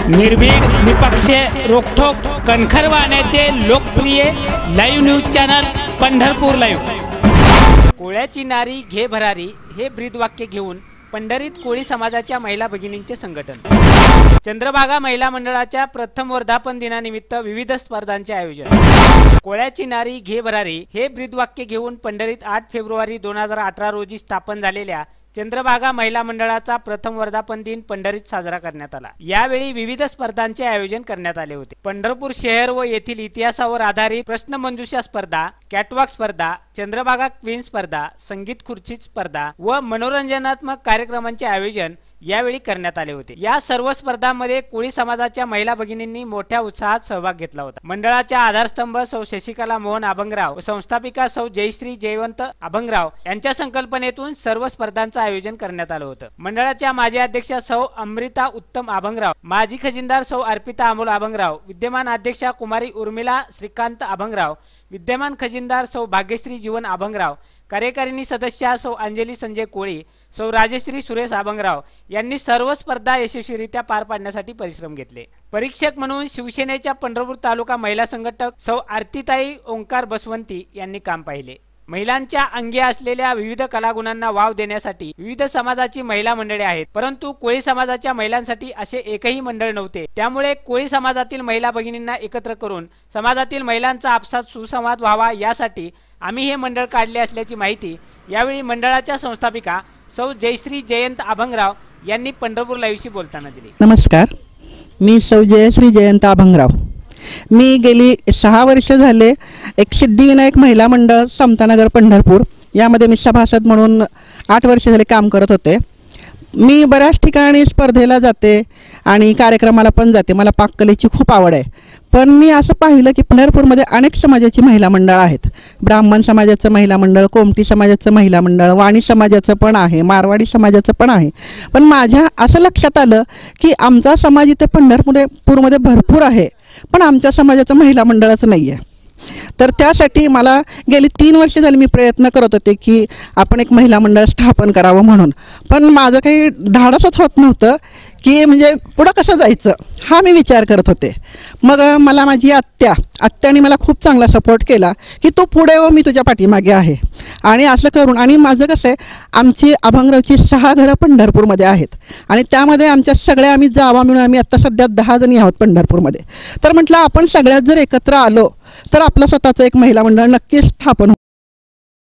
निर्भीड निपक्ष रोखोक कणखर वाहण्याचे लोकप्रिय live news channel Pandharpur live. कोळ्याची नारी घे भरारी हे ब्रीदवाक्य घेऊन पंढरीत कोळी समाजाच्या महिला भगिनींचे संघटन। चंद्रभागा महिला मंडळाच्या प्रथम वर्धापन दिनानिमित्त विविध स्पर्धांचे आयोजन। कोळ्याची नारी घे भरारी हे ब्रीदवाक्य घेऊन पंढरीत 8 फेब्रुवारी 2018 रोजी स्थापन झालेल्या चंद्रभागा महिला मंडळाचा प्रथम वर्धापन दिन पंढरीत साजरा करण्यात आला। यावेळी विविध स्पर्धांचे आयोजन करण्यात आले होते। पंढरपूर शहर व येथील इतिहासावर आधारित प्रश्नमंजुषा स्पर्धा, कॅटवॉक स्पर्धा, चंद्रभागा क्वीन स्पर्धा, संगीत खुर्ची स्पर्धा व मनोरंजनात्मक कार्यक्रमांचे आयोजन यावेळी करण्यात आले होते। या सर्व स्पर्धांमध्ये कोळी समाजाच्या महिला भगिनींनी मोठ्या उत्साहात सहभाग घेतला होता। मंडळाच्या आधारस्तंभ सौ शशिकला मोहन अभंगराव व संस्थापिका सौ जयश्री जयवंत अभंगराव यांच्या संकल्पनेतून सर्व स्पर्धांचे आयोजन करण्यात आले होते। मंडळाच्या माजी अध्यक्षा सौ अमृता उत्तम अभंगराव, माजी खजिनदार सौ अर्पिता अमोल अभंगराव, विद्यमान अध्यक्षा कुमारी उर्मिला श्रीकांत अभंगराव, विद्यमान खजिनदार सौ भाग्यश्री जीवन अभंगराव, कार्यकारिणी सदस्य सौ अंजली संजय कोळी, सौ राजश्री सुरेश अभंगराव यांनी सर्व स्पर्धा यशस्वीरित्या पार पाडण्यासाठी परिश्रम घेतले। परीक्षक म्हणून शिवसेनेच्या पंढरपूर तालुका महिला संघटक सौ आरतीताई ओंकार बसवंती यांनी काम पाहिले। महिलांच्या अंगी असलेल्या विविध कलागुणांना वाव देण्यासाठी विविध समाजाची महिला मंडळे आहेत, परंतु कोळी समाजाच्या महिलांसाठी असे एकही मंडळ नव्हते। त्यामुळे कोळी समाजातील महिला भगिनींना एकत्र करून समाजातील महिलांचा आपसात सुसंवाद व्हावा यासाठी आम्ही हे मंडळ काढले असल्याची माहिती यावेळी मंडळाच्या संस्थापिका सौ जयश्री जयंत अभंगराव यांनी पंढरपूर लाईव्हशी बोलताना दिली। नमस्कार, मी सौ जयश्री जयंत अभंगराव। मी गेली 6 वर्ष झाले एक सिद्धिविनायक महिला मंडळ समतानगर पंढरपूर यामध्ये मी सभासद म्हणून 8 वर्ष झाले काम करत होते। मी बऱ्याच ठिकाणी स्पर्धेला जाते आणि कार्यक्रमाला पण जाते। मला पाककलेची खूप आवड आहे। पण मी असं पाहिलं की पंढरपूरमध्ये अनेक समाजाची महिला मंडळ आहेत। ब्राह्मण समाजाचं महिला मंडळ, कोमटी समाजाचं महिला मंडळ, वाणी समाजाचं पण आहे, मारवाडी समाजाचं पण आहे। पण माझ्या असं लक्षात आलं की आमचा समाज इथे पंढरपूरमध्ये भरपूर आहे, पण आमच्या समाजाचं महिला मंडळच नाही आहे। तर त्यासाठी मला गेली 3 वर्ष झाली मी प्रयत्न करत होते की आपण एक महिला मंडळ स्थापन करावं म्हणून, पण माझं काही धाडसच होत नव्हतं की म्हणजे पुढं कसं जायचं हा मी विचार करत होते। मग मला माझी आत्याने मला खूप चांगला सपोर्ट केला की तू पुढे हो, मी तुझ्या पाठीमागे आहे। आणि असं करून आणि माझं कसं आहे, आमची अभंगरावची 6 घरं पंढरपूरमध्ये आहेत आणि त्यामध्ये आमच्या सगळ्या आम्ही जावा मिळून आम्ही आत्ता सध्या 10 जणी आहोत पंढरपूरमध्ये। तर म्हटलं आपण सगळ्यात जर एकत्र आलो तर आपलं स्वतःचं एक महिला मंडळ नक्कीच स्थापन